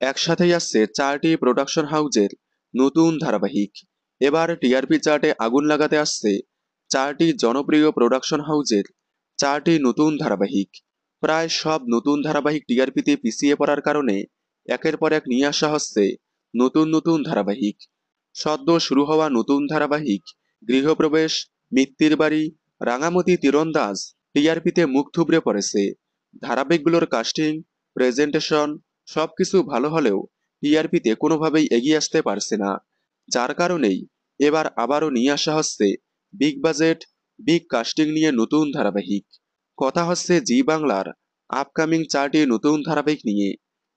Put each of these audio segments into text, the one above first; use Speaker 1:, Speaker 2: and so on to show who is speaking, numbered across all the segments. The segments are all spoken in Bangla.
Speaker 1: একসাথেই আসছে 4টি প্রোডাকশন হাউজের নতুন ধারাবাহিক। এবার টিআরপি চার্টে আগুন লাগাতে আসছে 4টি জনপ্রিয় প্রোডাকশন হাউজের 4টি নতুন ধারাবাহিক। প্রায় সব নতুন ধারাবাহিক টিআরপিতে পিছিয়ে পড়ার কারণে একের পর এক নিয়ে আসা হচ্ছে নতুন নতুন ধারাবাহিক। সদ্য শুরু হওয়া নতুন ধারাবাহিক গৃহপ্রবেশ, মিত্তির বাড়ি, রাঙামতি তীরন্দাজ টিআরপিতে মুখ থুবড়ে পড়েছে। ধারাবাহিকগুলোর কাস্টিং, প্রেজেন্টেশন সবকিছু ভালো হলেও টিআরপিতে কোনোভাবেই এগিয়ে আসতে পারছে না। যার কারণেই এবার আবারও নিয়ে আসা হচ্ছে বিগ বাজেট, বিগ কাস্টিং নিয়ে নতুন ধারাবাহিক। কথা হচ্ছে জি বাংলার আপকামিং 4টি নতুন ধারাবাহিক নিয়ে।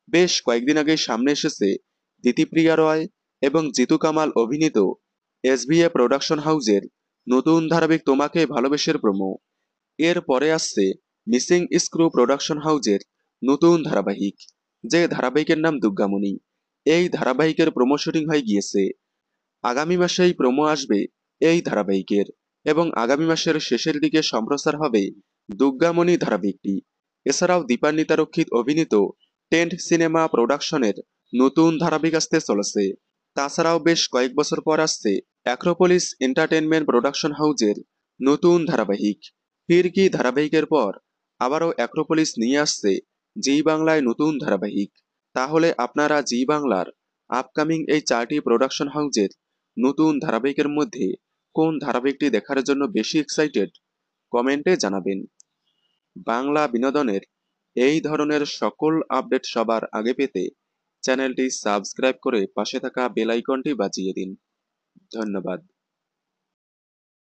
Speaker 1: বেশ কয়েকদিন আগে সামনে এসেছে দিতিপ্রিয়া রয় এবং জিতু কামাল অভিনীত এসবিএ প্রোডাকশন হাউজের নতুন ধারাবাহিক তোমাকে ভালোবেসের প্রোমো। এর পরে আসছে মিসিং স্ক্রু প্রোডাকশন হাউজের নতুন ধারাবাহিক, যে ধারাবাহিকের নাম দুর্গামণি। এই ধারাবাহিকের প্রোমো শুটিং হয়ে গিয়েছে। আগামী মাসেই প্রোমো আসবে এই ধারাবাহিকের, এবং আগামী মাসের শেষের দিকে সম্প্রচার হবে দুর্গামণি ধারাবাহিকটি। এছাড়াও দীপান্বিতা রক্ষিত অভিনীত টেন্ট সিনেমা প্রোডাকশনের নতুন ধারাবাহিক আসতে চলেছে। তাছাড়াও বেশ কয়েক বছর পর আসছে অ্যাক্রোপলিস এন্টারটেনমেন্ট প্রোডাকশন হাউজের নতুন ধারাবাহিক। ফিরকি ধারাবাহিকের পর আবারও অ্যাক্রোপলিস নিয়ে আসছে জি বাংলায় নতুন ধারাবাহিক। তাহলে আপনারা জি বাংলার আপকামিং এই 4টি প্রোডাকশন হাউজের নতুন ধারাবাহিকের মধ্যে কোন ধারাবাহিকটি দেখার জন্য বেশি এক্সাইটেড কমেন্টে জানাবেন। বাংলা বিনোদনের এই ধরনের সকল আপডেট সবার আগে পেতে চ্যানেলটি সাবস্ক্রাইব করে পাশে থাকা বেল আইকনটি বাজিয়ে দিন। ধন্যবাদ।